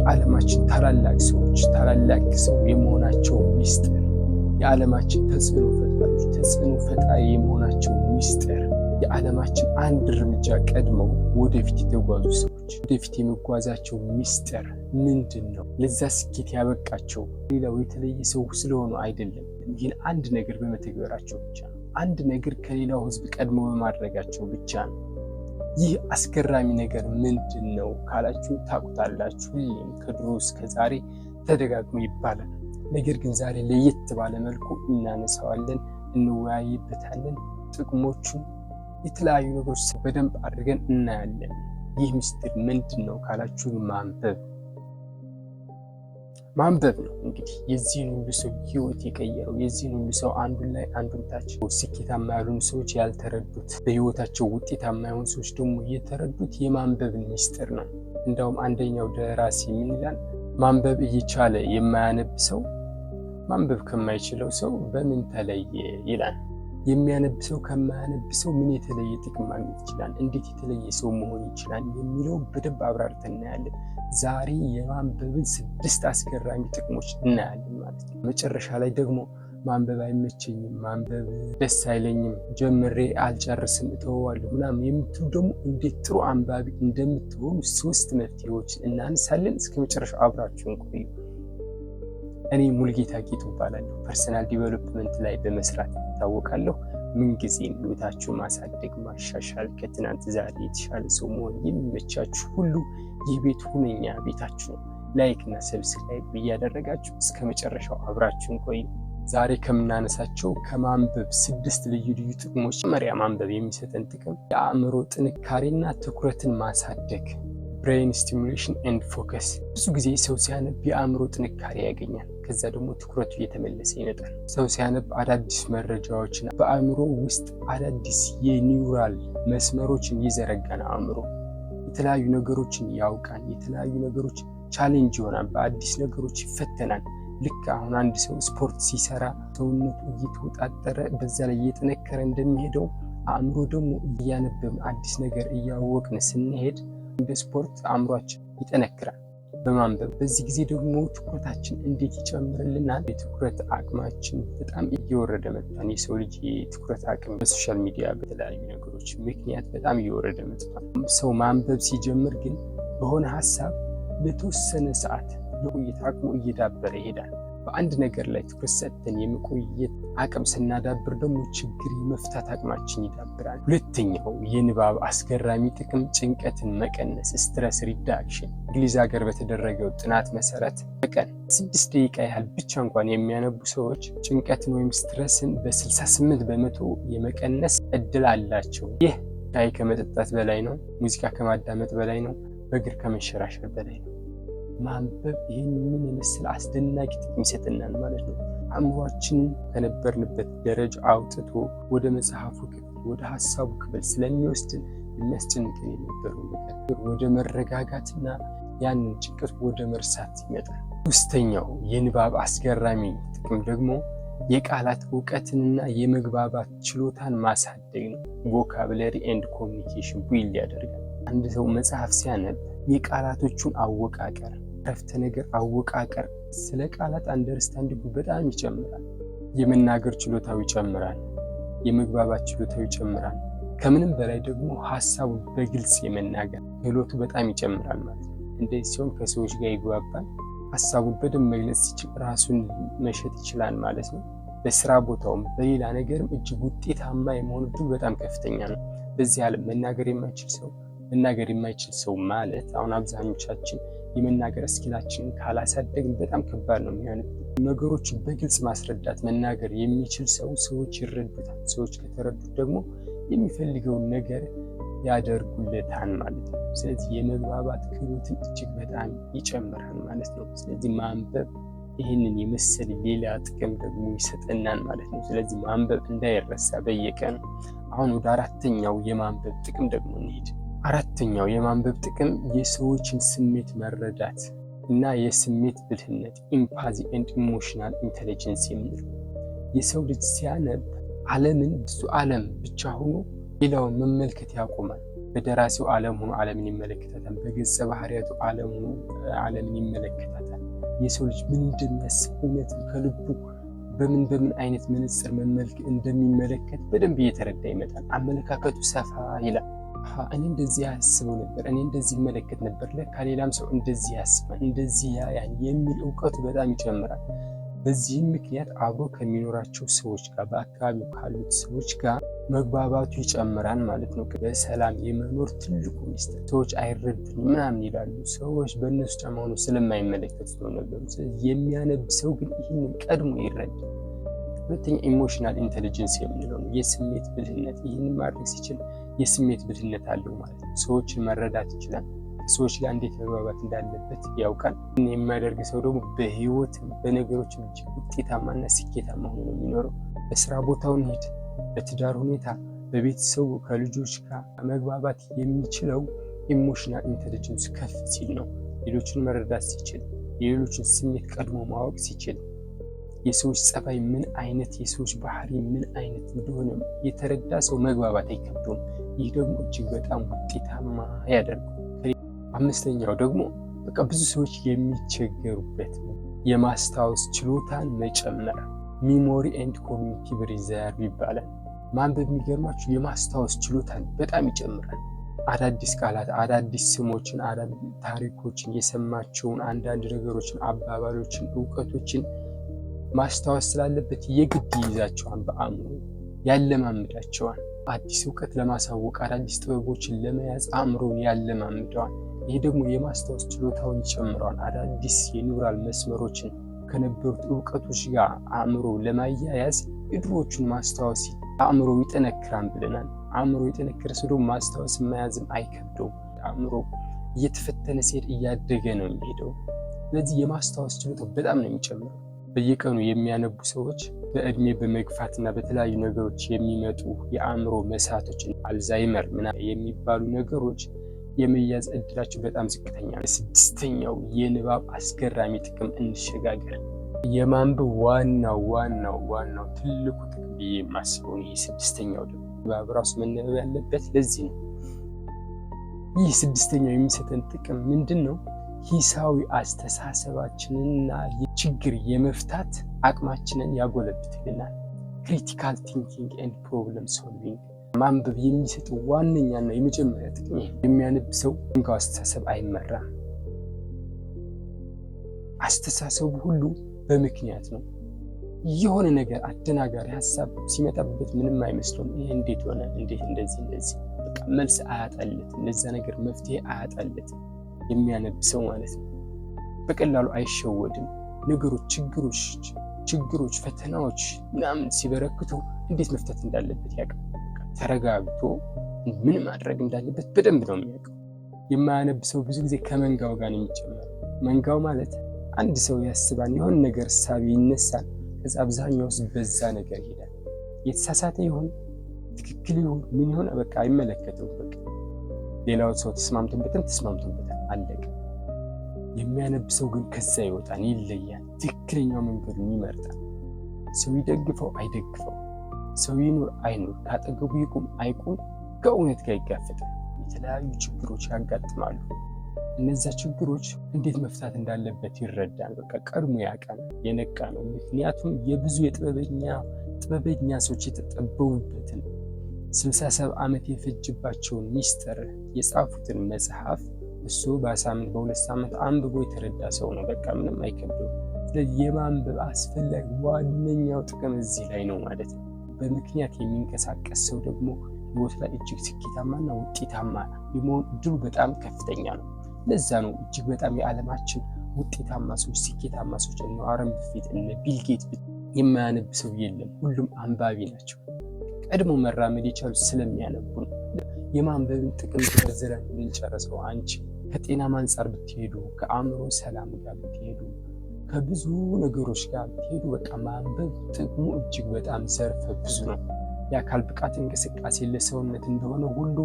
የዓለማችን ታላላቅ ሰው የመሆናቸው ሚስጥር፣ የዓለማችን ተጽዕኖ ፈጣሪ የመሆናቸው ሚስጥር፣ የዓለማችን አንድ እርምጃ ቀድመው ወደፊት የተጓዙ ሰዎች ወደፊት የመጓዛቸው ሚስጥር ምንድን ነው? ለዛ ስኬት ያበቃቸው ሌላው የተለየ ሰው ስለሆኑ አይደለም። ይህን አንድ ነገር በመተግበራቸው ብቻ ነው። አንድ ነገር ከሌላው ሕዝብ ቀድመው በማድረጋቸው ብቻ ነው። ይህ አስገራሚ ነገር ምንድን ነው ካላችሁ ታውቁታላችሁ። ሁሌም ከድሮ እስከ ዛሬ ተደጋግሞ ይባላል። ነገር ግን ዛሬ ለየት ባለ መልኩ እናነሳዋለን፣ እንወያይበታለን። ጥቅሞቹን የተለያዩ ነገሮች በደንብ አድርገን እናያለን። ይህ ምስጢር ምንድን ነው ካላችሁ ማንበብ ነው። እንግዲህ የዚህን ሁሉ ሰው ህይወት የቀየረው፣ የዚህን ሁሉ ሰው አንዱን ላይ አንዱን ታች ስኬታማ ያልሆኑ ሰዎች ያልተረዱት፣ በህይወታቸው ውጤታማ የሆኑ ሰዎች ደግሞ የተረዱት የማንበብን ምስጢር ነው። እንዳውም አንደኛው ደራሲ ምን ይላል? ማንበብ እየቻለ የማያነብ ሰው ማንበብ ከማይችለው ሰው በምን ተለየ ይላል። የሚያነብ ሰው ከማያነብ ሰው ምን የተለየ ጥቅም ማግኘት ይችላል? እንዴት የተለየ ሰው መሆን ይችላል? የሚለው በደንብ አብራርተን እናያለን። ዛሬ የማንበብን 6 አስገራሚ ጥቅሞች እናያለን ማለት ነው። መጨረሻ ላይ ደግሞ ማንበብ አይመቸኝም፣ ማንበብ ደስ አይለኝም፣ ጀምሬ አልጨርስም እተወዋለሁ ምናምን የምትሉ ደግሞ እንዴት ጥሩ አንባቢ እንደምትሆኑ 3 መፍትሄዎችን እናነሳለን። እስከ መጨረሻው አብራችሁን ቆዩ። እኔ ሙልጌታ ጌጡ እባላለሁ። ፐርሰናል ዲቨሎፕመንት ላይ በመስራት እታወቃለሁ። ምንጊዜም ህይወታችሁ ማሳደግ፣ ማሻሻል፣ ከትናንት ዛሬ የተሻለ ሰው መሆን የሚመቻችሁ ሁሉ ይህ ቤት ሁነኛ ቤታችሁ ነው። ላይክ እና ሰብስክራይብ እያደረጋችሁ እስከ መጨረሻው አብራችሁን ቆዩ። ዛሬ ከምናነሳቸው ከማንበብ 6 ልዩ ልዩ ጥቅሞች፣ መጀመሪያ ማንበብ የሚሰጠን ጥቅም የአእምሮ ጥንካሬና ትኩረትን ማሳደግ፣ ብሬን ስቲሙሌሽን ኤንድ ፎከስ። ብዙ ጊዜ ሰው ሲያነብ የአእምሮ ጥንካሬ ያገኛል። ከዛ ደግሞ ትኩረቱ እየተመለሰ ይመጣል። ሰው ሲያነብ አዳዲስ መረጃዎችን በአእምሮ ውስጥ አዳዲስ የኒውራል መስመሮችን ይዘረጋል። አእምሮ የተለያዩ ነገሮችን ያውቃል። የተለያዩ ነገሮች ቻሌንጅ ይሆናል። በአዲስ ነገሮች ይፈተናል። ልክ አሁን አንድ ሰው ስፖርት ሲሰራ ሰውነቱ እየተወጣጠረ በዛ ላይ እየጠነከረ እንደሚሄደው አእምሮ ደግሞ እያነበብን አዲስ ነገር እያወቅን ስንሄድ እንደ ስፖርት አእምሯችን ይጠነክራል በማንበብ። በዚህ ጊዜ ደግሞ ትኩረታችን እንዴት ይጨምርልናል? የትኩረት አቅማችን በጣም እየወረደ መጥቷል። የሰው ልጅ የትኩረት አቅም በሶሻል ሚዲያ በተለያዩ ነገሮች ምክንያት በጣም እየወረደ መጥቷል። ሰው ማንበብ ሲጀምር ግን በሆነ ሀሳብ ለተወሰነ ሰዓት ለቆየት አቅሙ እየዳበረ ይሄዳል። በአንድ ነገር ላይ ትኩረት ሰጥተን የመቆየት አቅም ስናዳብር ደግሞ ችግር የመፍታት አቅማችን ይዳብራል። ሁለተኛው የንባብ አስገራሚ ጥቅም ጭንቀትን መቀነስ፣ ስትረስ ሪዳክሽን። እንግሊዝ ሀገር በተደረገው ጥናት መሰረት በቀን 6 ደቂቃ ያህል ብቻ እንኳን የሚያነቡ ሰዎች ጭንቀትን ወይም ስትረስን በ68 በመቶ የመቀነስ እድል አላቸው። ይህ ሻይ ከመጠጣት በላይ ነው። ሙዚቃ ከማዳመጥ በላይ ነው። በእግር ከመንሸራሸር በላይ ነው። ማንበብ ይህንን የመሰለ አስደናቂ ጥቅም ይሰጠናል ማለት ነው። አእምሯችንን ከነበርንበት ደረጃ አውጥቶ ወደ መጽሐፉ ክፍል፣ ወደ ሀሳቡ ክፍል ስለሚወስድን የሚያስጨንቀን የነበረው ነገር ወደ መረጋጋትና ያንን ጭንቀት ወደ መርሳት ይመጣል። ሶስተኛው የንባብ አስገራሚ ጥቅም ደግሞ የቃላት እውቀትንና የመግባባት ችሎታን ማሳደግ ነው። ቮካብለሪ ኤንድ ኮሚኒኬሽን ቢልድ ያደርጋል። አንድ ሰው መጽሐፍ ሲያነብ የቃላቶቹን አወቃቀር፣ ረፍተ ነገር አወቃቀር፣ ስለ ቃላት አንደርስታንዲንግ በጣም ይጨምራል። የመናገር ችሎታው ይጨምራል። የመግባባት ችሎታው ይጨምራል። ከምንም በላይ ደግሞ ሀሳቡን በግልጽ የመናገር ክህሎቱ በጣም ይጨምራል ማለት ነው። እንደዚህ ሲሆን ከሰዎች ጋር ይግባባል። ሀሳቡን በደንብ መግለጽ ሲችል ራሱን መሸጥ ይችላል ማለት ነው። በስራ ቦታውም በሌላ ነገርም እጅግ ውጤታማ የመሆኑ እድሉ በጣም ከፍተኛ ነው። በዚህ ዓለም መናገር የማይችል ሰው ማለት አሁን አብዛኞቻችን የመናገር እስኪላችንን ካላሳደግን በጣም ከባድ ነው የሚሆነው። ነገሮችን በግልጽ ማስረዳት መናገር የሚችል ሰው ሰዎች ይረዱታል። ሰዎች ከተረዱት ደግሞ የሚፈልገውን ነገር ያደርጉለታል ማለት ነው። ስለዚህ የመግባባት ክህሎትን እጅግ በጣም ይጨምራል ማለት ነው። ስለዚህ ማንበብ ይህንን የመሰለ ሌላ ጥቅም ደግሞ ይሰጠናል ማለት ነው። ስለዚህ ማንበብ እንዳይረሳ በየቀኑ። አሁን ወደ 4ኛው የማንበብ ጥቅም ደግሞ እንሂድ። 4ኛው የማንበብ ጥቅም የሰዎችን ስሜት መረዳት እና የስሜት ብልህነት ኢምፓቲ ኤንድ ኢሞሽናል ኢንተለጀንስ የሚል የሰው ልጅ ሲያነብ ዓለምን ብዙ ዓለም ብቻ ሆኖ ሌላውን መመልከት ያቆማል። በደራሲው ዓለም ሆኖ ዓለምን ይመለከታታል። በገጸ ባህሪያቱ ዓለም ሆኖ ዓለምን ይመለከታታል። የሰው ልጅ ምን እንደሚያስብ እውነትም ከልቡ በምን አይነት መነጽር እንደሚመለከት በደንብ እየተረዳ ይመጣል። አመለካከቱ ሰፋ ይላል። እኔ እንደዚህ ያስበው ነበር፣ እኔ እንደዚህ መለከት ነበር፣ ለካ ሌላም ሰው እንደዚህ ያስባል፣ እንደዚህ ያያል የሚል እውቀቱ በጣም ይጨምራል። በዚህም ምክንያት አብሮ ከሚኖራቸው ሰዎች ጋር በአካባቢው ካሉት ሰዎች ጋር መግባባቱ ይጨምራል ማለት ነው። በሰላም የመኖር ትልቁ ሚስጥር ሰዎች አይረዱም ምናምን ይላሉ። ሰዎች በእነሱ ጫማ ሆኖ ስለማይመለከት ነው ነገሩ። የሚያነብ ሰው ግን ይህንን ቀድሞ ይረዳል። ሁለተኛ ኢሞሽናል ኢንቴሊጀንስ የምንለው ነው፣ የስሜት ብልህነት። ይህንን ማድረግ ሲችል የስሜት ብልህነት አለው ማለት ነው። ሰዎችን መረዳት ይችላል። ከሰዎች ጋር እንዴት መግባባት እንዳለበት ያውቃል። የሚያደርግ ሰው ደግሞ በህይወት በነገሮች እጅግ ውጤታማና ስኬታማ ሆኖ ነው የሚኖረው። በስራ ቦታውን ሄድ፣ በትዳር ሁኔታ፣ በቤተሰቡ ከልጆች ጋር መግባባት የሚችለው ኢሞሽናል ኢንቴሊጀንስ ከፍ ሲል ነው። ሌሎችን መረዳት ሲችል፣ የሌሎችን ስሜት ቀድሞ ማወቅ ሲችል፣ የሰዎች ጸባይ ምን አይነት የሰዎች ባህሪ ምን አይነት እንደሆነ የተረዳ ሰው መግባባት አይከብደውም። ይህ ደግሞ እጅግ በጣም ውጤታማ ያደርገው። አምስተኛው ደግሞ በቃ ብዙ ሰዎች የሚቸገሩበት የማስታወስ ችሎታን መጨመር፣ ሚሞሪ ኤንድ ኮግኒቲቭ ሪዘርቭ ይባላል። ማንበብ የሚገርማችሁ የማስታወስ ችሎታን በጣም ይጨምራል። አዳዲስ ቃላት፣ አዳዲስ ስሞችን፣ አዳዲስ ታሪኮችን፣ የሰማቸውን አንዳንድ ነገሮችን፣ አባባሎችን፣ እውቀቶችን ማስታወስ ስላለበት የግድ ይይዛቸዋል፣ በአእምሮ ያለማምዳቸዋል። አዲስ እውቀት ለማሳወቅ አዳዲስ ጥበቦችን ለመያዝ አእምሮን ያለማምደዋል። ይህ ደግሞ የማስታወስ ችሎታውን ይጨምረዋል። አዳዲስ የኒውራል መስመሮችን ከነበሩት እውቀቶች ጋር አእምሮ ለማያያዝ የድሮዎቹን ማስታወስ አእምሮ ይጠነክራል ብለናል። አእምሮ የጠነከረ ሰው ደግሞ ማስታወስ መያዝም አይከብደውም። አእምሮ እየተፈተነ ሲሄድ እያደገ ነው የሚሄደው። ስለዚህ የማስታወስ ችሎታው በጣም ነው የሚጨምረው። በየቀኑ የሚያነቡ ሰዎች በእድሜ በመግፋትና በተለያዩ ነገሮች የሚመጡ የአእምሮ መሳቶችን አልዛይመር የሚባሉ ነገሮች የመያዝ እድላቸው በጣም ዝቅተኛ ነው። ስድስተኛው የንባብ አስገራሚ ጥቅም እንሸጋገር። የማንበብ ዋናው ትልቁ ጥቅም ብዬ የማስበው ይህ ስድስተኛው ደግሞ ንባብ ራሱ መነበብ ያለበት ለዚህ ነው። ይህ ስድስተኛው የሚሰጠን ጥቅም ምንድን ነው? ሂሳዊ አስተሳሰባችንና ችግር የመፍታት አቅማችንን ያጎለብትልናል። ክሪቲካል ቲንኪንግ ኤንድ ፕሮብለም ሶልቪንግ ማንበብ የሚሰጠው ዋነኛና የመጀመሪያ ጥቅም የሚያነብ ሰው እንኳ አስተሳሰብ አይመራም። አስተሳሰቡ ሁሉ በምክንያት ነው። የሆነ ነገር አደናጋሪ ሀሳብ ሲመጣበት ምንም አይመስለውም። ይሄ እንዴት ሆነ፣ እንዴት እንደዚህ በቃ መልስ አያጣለት፣ ለዛ ነገር መፍትሄ አያጣለት የሚያነብ ሰው ማለት ነው። በቀላሉ አይሸወድም። ነገሮች፣ ችግሮች፣ ፈተናዎች ምናምን ሲበረክቱ እንዴት መፍታት እንዳለበት ያውቃል። ተረጋግቶ ምን ማድረግ እንዳለበት በደንብ ነው የሚያውቀው። የማያነብ ሰው ብዙ ጊዜ ከመንጋው ጋር ነው የሚጨመረው። መንጋው ማለት አንድ ሰው ያስባል፣ የሆነ ነገር ሳቢ ይነሳል፣ ከዛ አብዛኛው በዛ ነገር ይሄዳል። የተሳሳተ ይሁን ትክክል ይሁን ምን ይሁን በቃ አይመለከተውም። በቃ ሌላው ሰው ተስማምቶበታል አለቀ። የሚያነብ ሰው ግን ከዛ ይወጣል፣ ይለያል፣ ትክክለኛው መንገዱን ይመርጣል። ሰው ይደግፈው አይደግፈው፣ ሰው ይኑር አይኑር፣ ካጠገቡ ይቁም አይቁም፣ ከእውነት ጋር ይጋፈጣል። የተለያዩ ችግሮች ያጋጥማሉ። እነዛ ችግሮች እንዴት መፍታት እንዳለበት ይረዳል። በቃ ቀድሞ ያውቃል፣ የነቃ ነው። ምክንያቱም የብዙ ጥበበኛ ሰዎች የተጠበቡበትን 67 ዓመት የፈጅባቸውን ሚስጥር የጻፉትን መጽሐፍ እሱ በሳምንት በሁለት ሳምንት አንብቦ የተረዳ ሰው ነው። በቃ ምንም አይከብደው። ስለዚህ የማንበብ አስፈላጊ ዋነኛው ጥቅም እዚህ ላይ ነው ማለት ነው። በምክንያት የሚንቀሳቀስ ሰው ደግሞ ህይወት ላይ እጅግ ስኬታማና ውጤታማ የመሆን እድሉ በጣም ከፍተኛ ነው። ለዛ ነው እጅግ በጣም የዓለማችን ውጤታማ ሰዎች፣ ስኬታማ ሰዎች እነ ዋረን በፌት እነ ቢል ጌት የማያነብ ሰው የለም። ሁሉም አንባቢ ናቸው። ቀድሞ መራመድ የቻሉት ስለሚያነቡ ነው። የማንበብን ጥቅም ዘርዝረን ልንጨርሰው አንቺ ከጤናም አንጻር ብትሄዱ፣ ከአእምሮ ሰላም ጋር ብትሄዱ፣ ከብዙ ነገሮች ጋር ብትሄዱ በቃ ማንበብ ጥቅሙ እጅግ በጣም ዘርፈ ብዙ ነው። የአካል ብቃት እንቅስቃሴ ለሰውነት እንደሆነ ሁሉ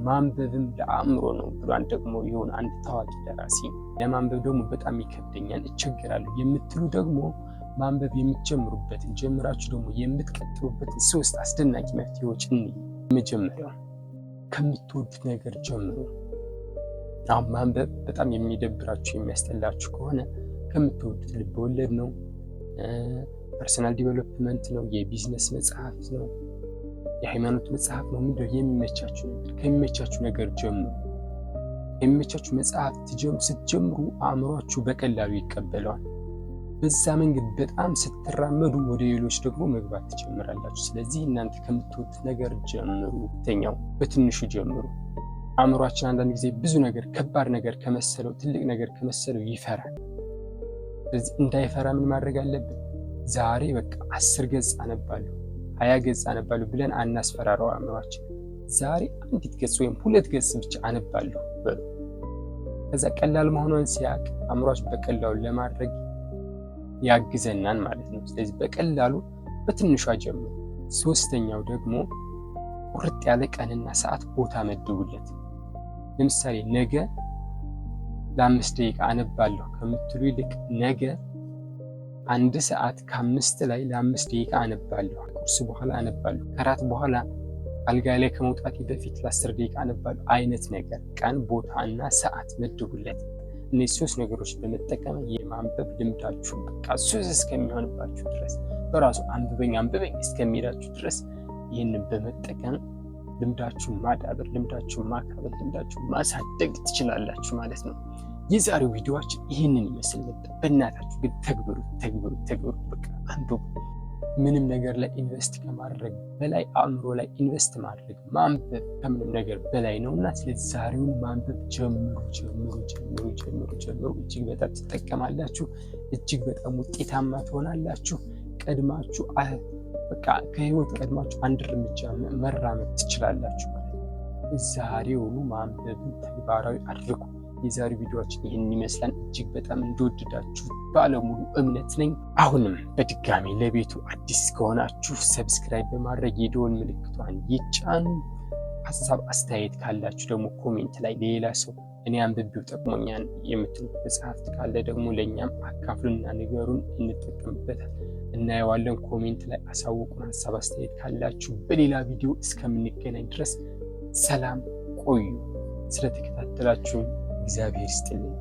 ማንበብም ለአእምሮ ነው ብሏን ደግሞ የሆነ አንድ ታዋቂ ደራሲ። ለማንበብ ደግሞ በጣም ይከብደኛል እቸገራለሁ የምትሉ ደግሞ ማንበብ የምትጀምሩበትን ጀምራችሁ ደግሞ የምትቀጥሉበትን 3 አስደናቂ መፍትሄዎች እንይ። መጀመሪያው ከምትወዱት ነገር ጀምሩ። አሁን ማንበብ በጣም የሚደብራችሁ የሚያስጠላችሁ ከሆነ ከምትወዱት ልብወለድ ነው፣ ፐርሰናል ዲቨሎፕመንት ነው፣ የቢዝነስ መጽሐፍ ነው፣ የሃይማኖት መጽሐፍ ነው፣ ምንድነው የሚመቻችሁ ነገር ጀምሩ። የሚመቻችሁ መጽሐፍ ስትጀምሩ አእምሯችሁ በቀላሉ ይቀበለዋል። በዛ መንገድ በጣም ስትራመዱ ወደ ሌሎች ደግሞ መግባት ትጀምራላችሁ። ስለዚህ እናንተ ከምትወዱት ነገር ጀምሩ። ሁለተኛው በትንሹ ጀምሩ። አእምሯችን አንዳንድ ጊዜ ብዙ ነገር ከባድ ነገር ከመሰለው ትልቅ ነገር ከመሰለው ይፈራል። ስለዚህ እንዳይፈራ ምን ማድረግ አለብን? ዛሬ በቃ 10 ገጽ አነባለሁ 20 ገጽ አነባለሁ ብለን አናስፈራራው አእምሯችን። ዛሬ 1 ገጽ ወይም 2 ገጽ ብቻ አነባለሁ በሉ። ከዛ ቀላል መሆኑን ሲያውቅ አእምሯችን በቀላሉ ለማድረግ ያግዘናል ማለት ነው። ስለዚህ በቀላሉ በትንሿ ጀምሩ። ሶስተኛው ደግሞ ቁርጥ ያለ ቀንና ሰዓት ቦታ መድቡለት። ለምሳሌ ነገ ለ5 ደቂቃ አነባለሁ ከምትሉ ይልቅ ነገ 1 ሰዓት ከ5 ላይ ለ5 ደቂቃ አነባለሁ፣ ቁርስ በኋላ አነባለሁ፣ ከራት በኋላ አልጋ ላይ ከመውጣቴ በፊት ለ10 ደቂቃ አነባለሁ አይነት ነገር ቀን፣ ቦታ እና ሰዓት መድቡለት። እነዚህ 3 ነገሮች በመጠቀም የማንበብ ልምዳችሁ በቃ ሱስ እስከሚሆንባችሁ ድረስ በራሱ አንብበኝ እስከሚላችሁ ድረስ ይህንን በመጠቀም ልምዳችሁን ማዳበር፣ ልምዳችሁን ማካበት፣ ልምዳችሁን ማሳደግ ትችላላችሁ ማለት ነው። የዛሬው ቪዲዮአችን ይህንን ይመስል ነበር። በእናታችሁ ግን ተግብሩት። በቃ አንብቡ። ምንም ነገር ላይ ኢንቨስት ከማድረግ በላይ አእምሮ ላይ ኢንቨስት ማድረግ ማንበብ ከምንም ነገር በላይ ነውና ስለዚህ ዛሬውን ማንበብ ጀምሩ። እጅግ በጣም ትጠቀማላችሁ። እጅግ በጣም ውጤታማ ትሆናላችሁ። ቀድማችሁ በቃ ከህይወት ቀድማችሁ 1 እርምጃ መራመድ ትችላላችሁ ማለት ነው። ዛሬውኑ ማንበብን ተግባራዊ አድርጉ። የዛሬው ቪዲዮአችን ይህን ይመስላል። እጅግ በጣም እንደወደዳችሁ ባለሙሉ እምነት ነኝ። አሁንም በድጋሚ ለቤቱ አዲስ ከሆናችሁ ሰብስክራይብ በማድረግ የደወል ምልክቷን ይጫኑ። ሀሳብ አስተያየት ካላችሁ ደግሞ ኮሜንት ላይ ሌላ ሰው እኔ አንብቤው ጠቅሞኛል የምትሉት መጽሐፍት ካለ ደግሞ ለእኛም አካፍሉና ንገሩን፣ እንጠቀምበታል፣ እናየዋለን። ኮሜንት ላይ አሳውቁን ሀሳብ አስተያየት ካላችሁ። በሌላ ቪዲዮ እስከምንገናኝ ድረስ ሰላም ቆዩ። ስለተከታተላችሁ እግዚአብሔር ይስጥልኝ።